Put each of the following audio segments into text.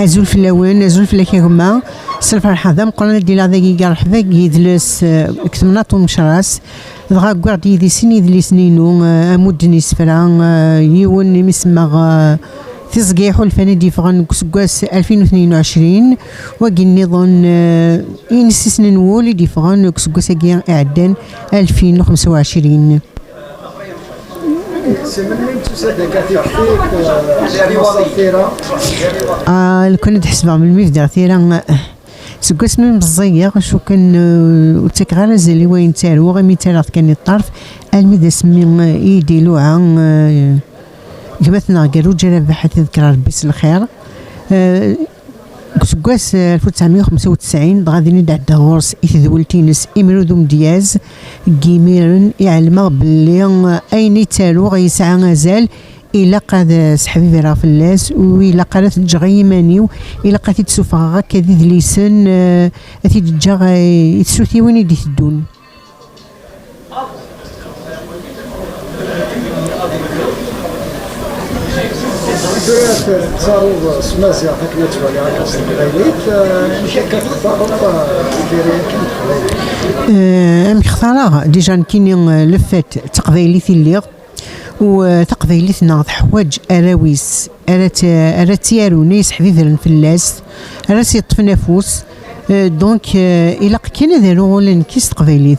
أزول في اللون أزول في الكيكما سالفرحة ذا مقرنا ديال هذا يقرح ذا يدلس كتمناطو مشراس دغا كواعد يدي سني دلي سنينو أمودني سفرا يون مسمى تزقيحو الفنادي فغن كسكواس 2022 وكي نظن إنسيسن نولي دي فغن كسكواس كي إعدان 2025. كنا تحسبها من الميف ثيرا سكواس من بزيغ شو كان وتكغالا زالي وين تارو غيمي تارات كان الطرف الميدا سمي يديلو عن كمثنا قالوا جرى بحث تذكر ربي الخير كسكواس 1995 غادي ندع غورس إثذولتينس إمرودو مدياز كيميرن يعلم باللي أين تالو غيسعى غزال إلا قاد سحبي في راف اللاس وإلا قادت تجغيمانيو إلا قادت تسوفغا كذي ليسن أتي تجا يتسوثي وين يدي تدون. تصارو سمازيا حكنا تبالي على كاس الغيليت مشي كتختار أم اختارها ديجا كاين لفات تقبايليتي اللي وتقبايليتنا تحواج أراويس أرات تيارو نيس حبيبرن في اللاس أرات يطفي نفوس دونك إلا كاين دارو لنكيس تقبايليت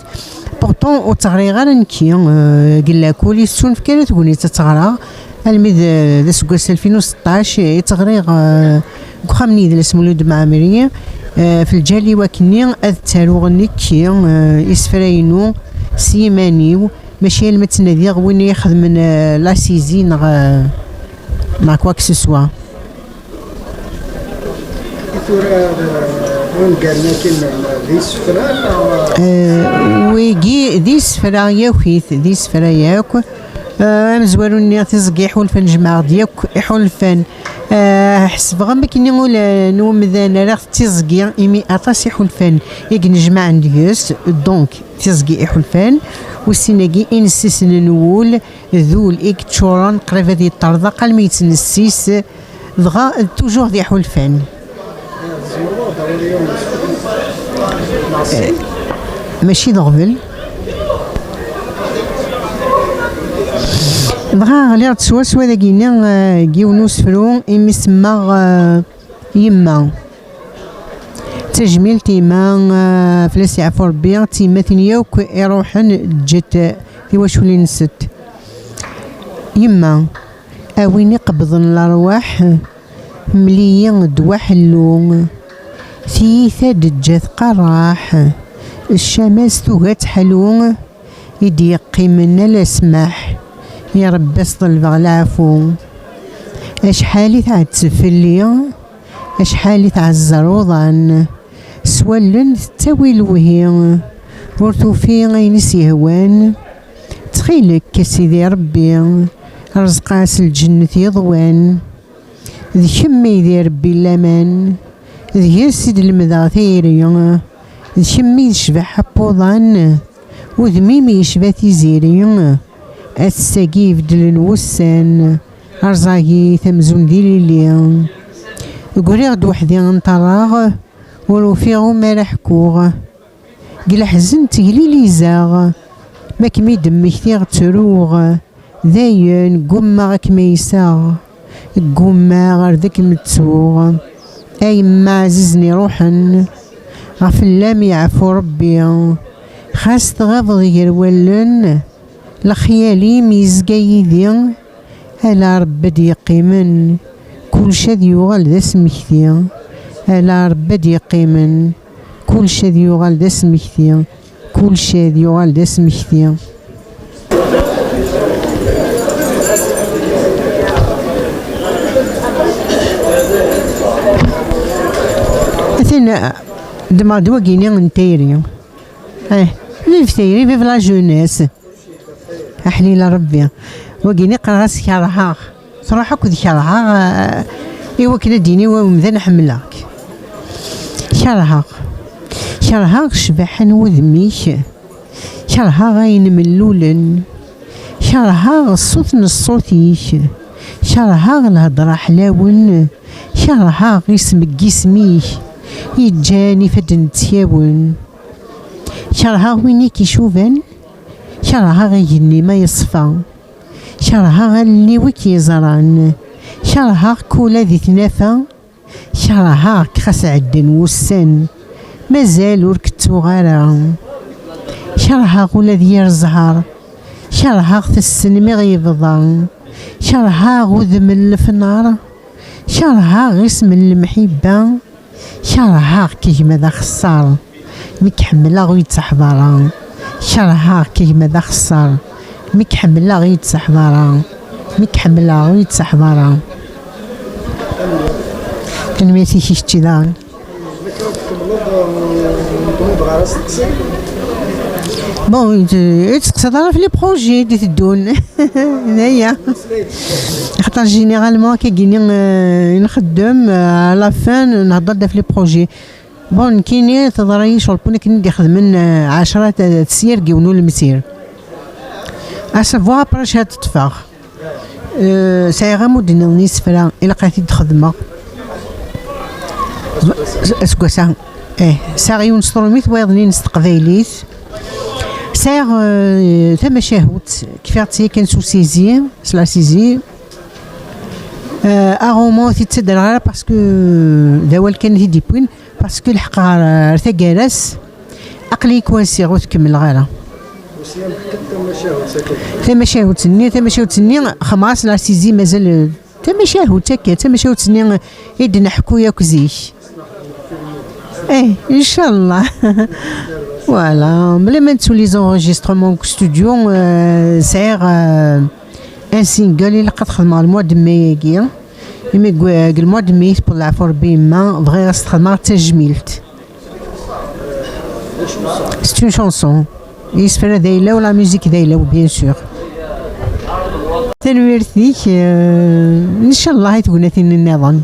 بورتون او تغري غير نكي قال لك ولي سون في كانت تقولي تتغرى الميد ذا سكواس 2016 يتغريغ كخامني ذا اسمو لود معمرية في الجالي وكني التاروغ نكي يسفراينو سيمانيو ماشي المتناديغ وين ياخذ من لاسيزي مع كواك سوسوا وين قالنا كلمة ذي سفرا ويجي ذي سفرا ياوكيث ذي سفرا ياك مزوارو ني تزقيح والفن جماعة ديالك يحول الفن حسب غا كي نقول نو مذانا راه تزقيح إيمي أطاس يحول الفن يجي نجمع عنديوس دونك تزقيح يحول الفن والسيناكي إنسيسن نقول ذول إيك تشوران قريبة دي الطردة قال ما يتنسيس دغا توجور دي يحول الفن ماشي دغفل بغا غالي تسوا سوا داكينا كيونو سفرو إمي سما يما تجميل تيما فلاس يعفو ربي تيما ثنياوك يروحن جت واش ولي نست يما أويني قبضن الأرواح مليين دوا حلو ثيثا دجات قراح الشمس توغات حلو يدي قيمنا لسمح يا رب اصطلب العفو اشحالي تاع التفلي اشحالي تاع الزروضان سولن تاوي الوهي ورتو في غينس يهوان تخيلك كسيدي ربي رزقاس الجنة يضوان ذي كمي ذي ربي اللمان ذي يسد المذاثيري ذي كمي يشبح بوضان وذميمي يشبه تيزيري السقيف دل الوسان أرزاقي ثمزون ديالي لي قولي غد وحدي نطراغ ولو فيغو ما رحكوغ قل حزن تقلي لي زاغ ما كمي دمك تيغ تروغ داين قما غاك ميساغ قما غير ذاك متسوغ أي ما عززني روحن غف اللام يعفو ربي خاص تغفض يرولن لخيالي ميزقايدي ألا ربي يقيمن كل شذ يغال ذا سمكتي ألا ربي يقيمن كل شذ يغال ذا سمكتي كل شذ يغال ذا سمكتي أثناء دما دواقيني نتيري في تيري في لا جونيس أحليل ربي وقيني قراص كارها صراحة كنت كارها إيوا كنا ديني ومذا حملاك كارها شبحن وذميك كارها غاين ملولن كارها الصوت نصوتيك كارها الهضرة حلاون شرها غيسمك جسميه يجاني فدن تياون شرها ويني كيشوفن شرها غيجني ما يصفى شرها غني وكي زران شرها كولا ذي ثنافة شرها كخس عدن وسن مازال وركتو غارا شرها غولا ذي الزهر شرها ثسن مغيبضا شرها غذم الفنار شرها غسم المحبة شرها كيما ذا خسار مكحملة غيد تحضرا شرها كيما ذا خسار مكحملة غيد تحضرا مكحملة غيد تحضرا تنميتي شيشتي دان بون تقصد راه في لي بروجي دي تدون هنايا خاطر جينيرالمون كيجيني نخدم على فان نهضر في لي بروجي بون كاينين تضري شغل بوني كندي خدمن 10 تسير كيونو المسير اسافوا باش هاد تطفاغ ساي غا مدن نيس فلا الا قاتي تخدمه اسكوسا ساغي ونستروميت ويضني نستقبيليت ساغ ثم شاهوت كيفاتي كان سو سيزي سلا سيزي اغومون تيتسدر غير باسكو داول كان هيدي بوين باسكو الحقار ثقالاس اقلي كوانسي غو تكمل غير ثم شاهوت ني خماس لا سيزي مازال ثم شاهوت هكا ثم شاهوت ني يد نحكو ياك زيك ان شاء الله فوالا ملي ما نتو لي زونجسترومون ستوديو سير ان سينجل اللي قد خدمها الموا دو مي كيا يمي الموا دو مي بور العفو ربي ما بغي تخدمها تجميلت سي اون شانسون يسفر دايله ولا ميوزيك دايله بيان سور تنويرتيك ان شاء الله تكون النظام